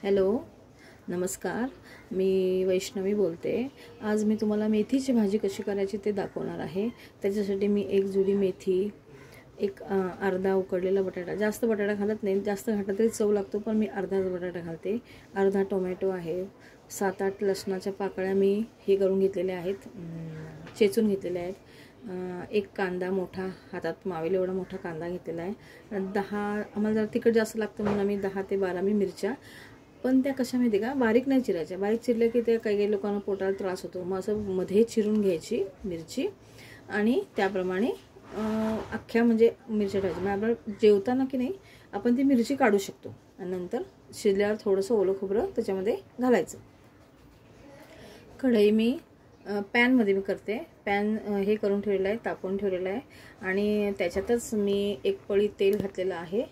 Hello, नमस्कार. मी वैष्णवी बोलते. आज मी तुम्हाला मेथीची भाजी कशी करायची ते दाखवणार आहे. त्याच्यासाठी मी एक जुडी मेथी, एक अर्धा उकडलेला बटाटा, जास्त बटाटा घालत नाही, जास्त घातला तरी चव लागतो, पण मी अर्धाच बटाटा घालते. अर्धा टोमॅटो आहे, 7-8 लसणाच्या पाकळ्या मी हे करून घेतलेल्या आहेत, चेचून घेतलेल्या आहेत. एक कांदा मोठा, हातात मावेल एवढा मोठा कांदा घेतलेला आहे. 10 आम्हाला जरा तिखट जास्त लागतं म्हणून आम्ही 10 ते 12 मी मिरच्या, पण त्या कशा माहिती का, बारीक नाही चिरायच्या. बारीक चिरल्या की त्या काही काही लोकांना पोटाला त्रास होतो. मग असं मध्ये चिरून घ्यायची मिरची आणि त्याप्रमाणे अख्ख्या म्हणजे मिरच्या ठेवायच्या. मग आपण जेवताना की नाही आपण ती मिरची काढू शकतो आणि नंतर शिजल्यावर थोडंसं ओलं खोबरं त्याच्यामध्ये घालायचं. कढई मी पॅनमध्ये मी करते. पॅन हे करून ठेवलेलं आहे, तापवून ठेवलेलं आहे आणि त्याच्यातच मी एक पळी तेल घातलेलं आहे.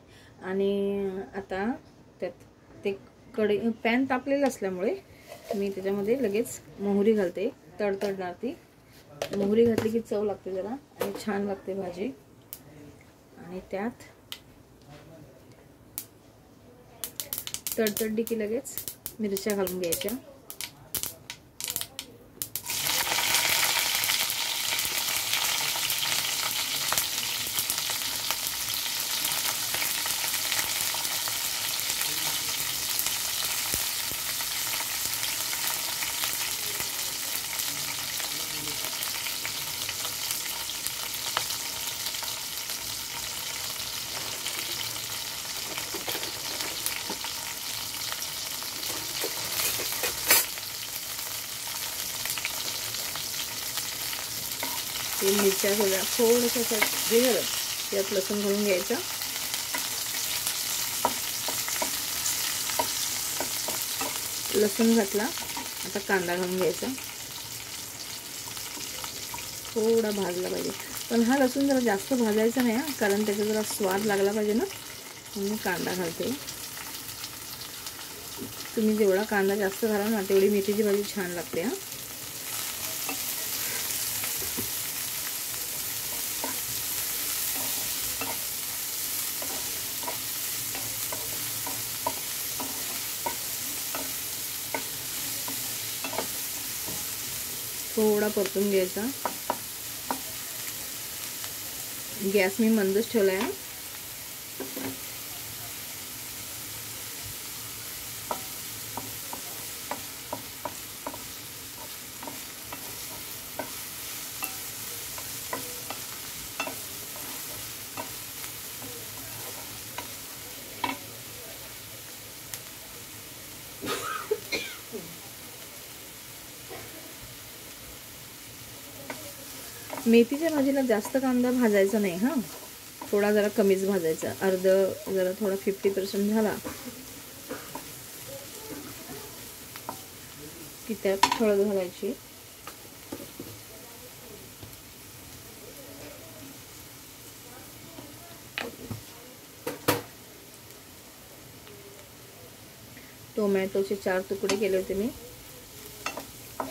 आणि आता त्यात ते पॅन तापलेलं असल्यामुळे मी त्याच्यामध्ये लगेच मोहरी घालते. तडतडणार ती मोहरी घातली की चव लागते जरा आणि छान लागते भाजी. आणि त्यात तडतडली की लगेच मिरच्या घालून घ्यायच्या. ते मिरच्या घाला, थोडंसं हे झालं त्यात लसूण घालून घ्यायचा. लसूण घातला, आता कांदा घालून घ्यायचा. थोडा भाजला पाहिजे, पण हा लसूण जरा जास्त भाजायचा नाही हा, कारण त्याचा जरा स्वाद लागला पाहिजे ना, म्हणून कांदा घालते. तुम्ही जेवढा कांदा जास्त घाला ना तेवढी मेथीची भाजी छान लागते हा. थोडा परतून घ्यायचा. गॅस मी मंदच ठेवला आहे. मेथीच्या भाजीला जास्त कांदा भाजायचा नाही हा, थोडा जरा कमीच भाजायचा. जरा थोडा 50% झाला की त्यात हळद घालायची. टोमॅटोचे 4 तुकडे केले होते मी,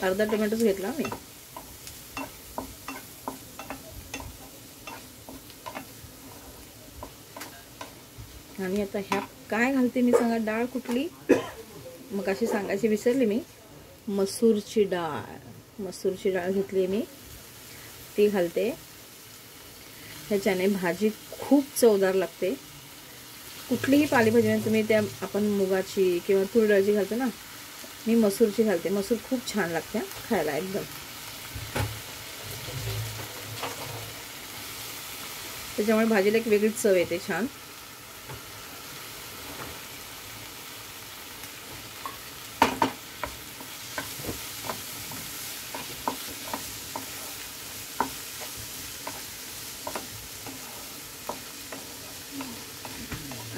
अर्धा टोमॅटोच घेतला मी. आणि आता ह्या काय घालते मी सांगा, डाळ कुठली मग अशी सांगायची विसरली मी. मसूरची डाळ घेतली मी, ती घालते. ह्याच्याने भाजी खूप चवदार लागते. कुठलीही पालेभाजी तुम्ही त्या आपण मुगाची किंवा तूर डाळची घालतो ना, मी मसूरची घालते. मसूर खूप छान लागते खायला एकदम. त्याच्यामुळे भाजीला एक वेगळीच चव येते छान.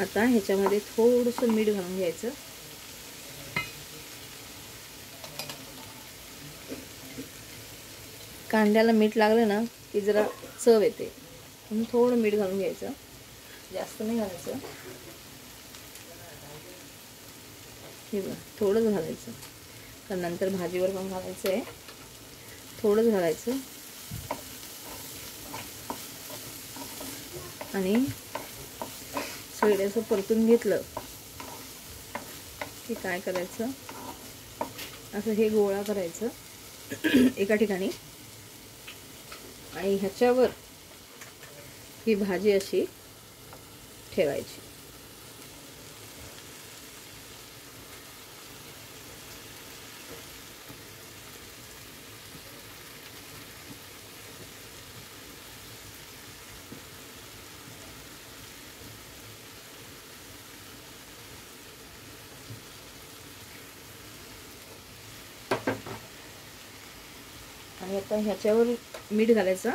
आता ह्याच्यामध्ये थोडंसं मीठ घालून घ्यायचं. कांद्याला मीठ लागलं ना की जरा चव येते, म्हणून थोडं मीठ घालून घ्यायचं, जास्त नाही घालायचं. हे बघा, थोडंच घालायचं, कारण नंतर भाजीवर पण घालायचं आहे. थोडंच घालायचं आणि सगळं असं परतून घेतलं की काय करायचं, असं हे गोळा करायचं एका ठिकाणी आणि ह्याच्यावर ही भाजी अशी ठेवायची. आणि आता ह्याच्यावर मीठ घालायचं.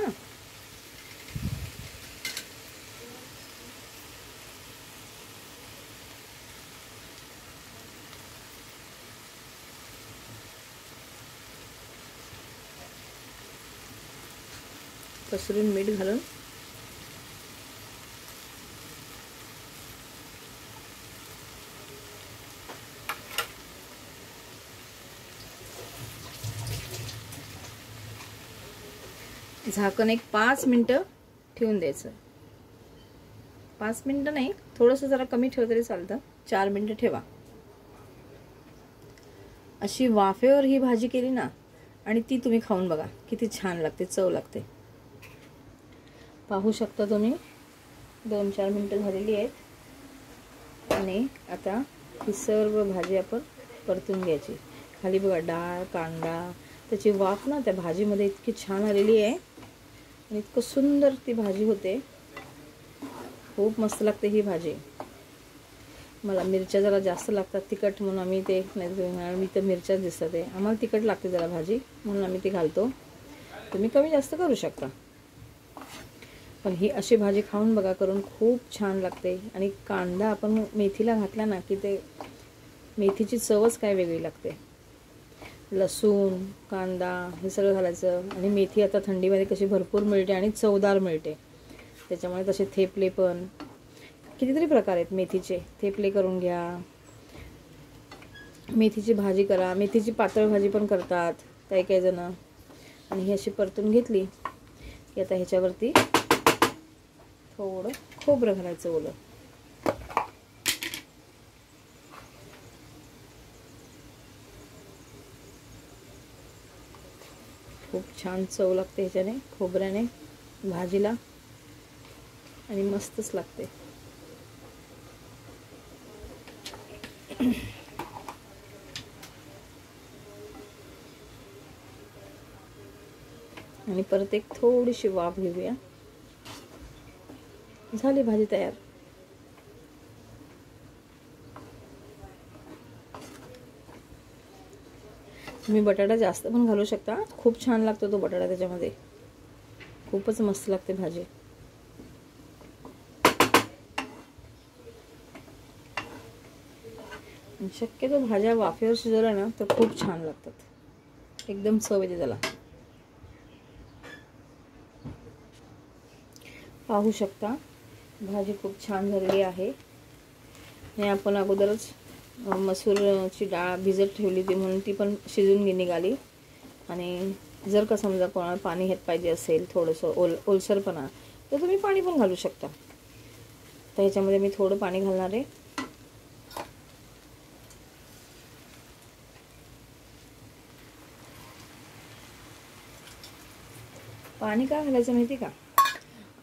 पसरून मीठ घालून झाकण एक 5 मिनिटं ठेवून द्यायचं. 5 मिनिटं नाही, थोडंसं जरा कमी ठेवलं तरी चालतं. 4 मिनिटं ठेवा. अशी वाफेवर ही भाजी केली ना, आणि ती तुम्ही खाऊन बघा किती छान लागते, चव लागते. पाहू शकता तुम्ही 2-4 मिनिटं झालेली आहेत. आणि आता ही सर्व भाजी आपण परतून घ्यायची. खाली बघा डाळ, कांदा, त्याची वाफ ना त्या भाजीमध्ये इतकी छान आलेली आहे आणि इतकं सुंदर ती भाजी होते. खूप मस्त लागते ही भाजी. मला मिरच्या जरा जास्त लागतात तिखट, म्हणून आम्ही ते नाही, मी तर मिरच्याच दिसतात आहे. आम्हाला तिखट लागते जरा भाजी, म्हणून आम्ही ते घालतो. तुम्ही कमी जास्त करू शकता. पण ही अशी भाजी खाऊन बघा करून, खूप छान लागते. आणि कांदा आपण मेथीला घातला ना की ते मेथीची चवच काय वेगळी लागते. लसूण, कांदा हे सगळं घालायचं. आणि मेथी आता थंडीमध्ये कशी भरपूर मिळते आणि चवदार मिळते, त्याच्यामुळे तसे थेपले पण कितीतरी प्रकार आहेत मेथीचे. थेपले करून घ्या, मेथीची भाजी करा, मेथीची पातळ भाजी पण करतात काही जण. आणि ही अशी परतून घेतली की आता ह्याच्यावरती थोडं खोबरं घालायचं ओलं. खूप छान चव लागते ह्याच्याने, खोबऱ्याने भाजीला, आणि मस्तच लागते. आणि परत एक थोडीशी वाफ घेऊया. झाली भाजी तयार. तुम्ही बटाटा जास्त पण घालू शकता, खूप छान लागतो तो बटाटा त्याच्यामध्ये, खूपच मस्त लागते भाजी. शक्यतो भाज्या वाफेवर शिजवल्या ना तर खूप छान लागतात, एकदम चव येते त्याला. पाहू शकता भाजी खूप छान झालेली आहे. आणि आपण अगोदरच मसूरची डाळ भिजत ठेवली होती, म्हणून ती पण शिजून निघाली. आणि जर का समजा कोणाला पाणी घेत पाहिजे असेल थोडंसं ओलसरपणा, तर तुम्ही पाणी पण घालू शकता. तर ह्याच्यामध्ये मी थोडं पाणी घालणार आहे. पाणी का घालायचं माहिती का,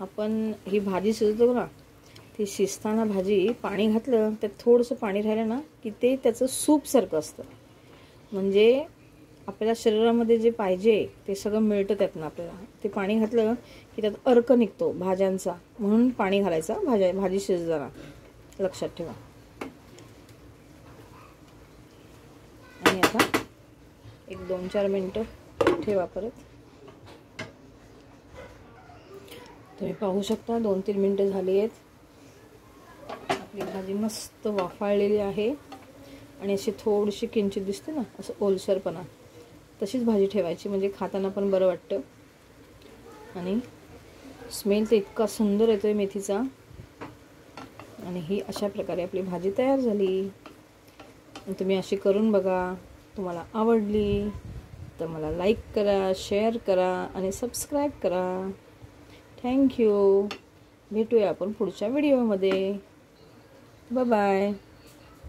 आपण ही भाजी शिजवतो ना, ती शिजताना भाजी पाणी घातलं त्यात थोडंसं पाणी राहिलं ना की ते त्याचं सूपसारखं असतं. म्हणजे आपल्याला शरीरामध्ये जे पाहिजे ते सगळं मिळतं त्यातनं आपल्याला. ते पाणी घातलं की त्यात अर्क निघतो भाज्यांचा, म्हणून पाणी घालायचं भाजी शिजताना, लक्षात ठेवा. आणि आता एक 2-4 मिनिटं ठेवा परत. तुम्ही पाहू शकता 2-3 मिनिटं झाली आहेत. आपली भाजी मस्त वाफाळलेली आहे आणि अशी थोडीशी किंचित दिसते ना असं ओलसरपणा, तशीच भाजी ठेवायची, म्हणजे खाताना पण बरं वाटतं. आणि स्मेल तर इतका सुंदर येतोय मेथीचा. आणि ही अशा प्रकारे आपली भाजी तयार झाली. तुम्ही अशी करून बघा. तुम्हाला आवडली तर मला लाईक करा, शेअर करा आणि सबस्क्राईब करा. थँक्यू. भेटूया आपण पुढच्या व्हिडिओमध्ये. Bye bye.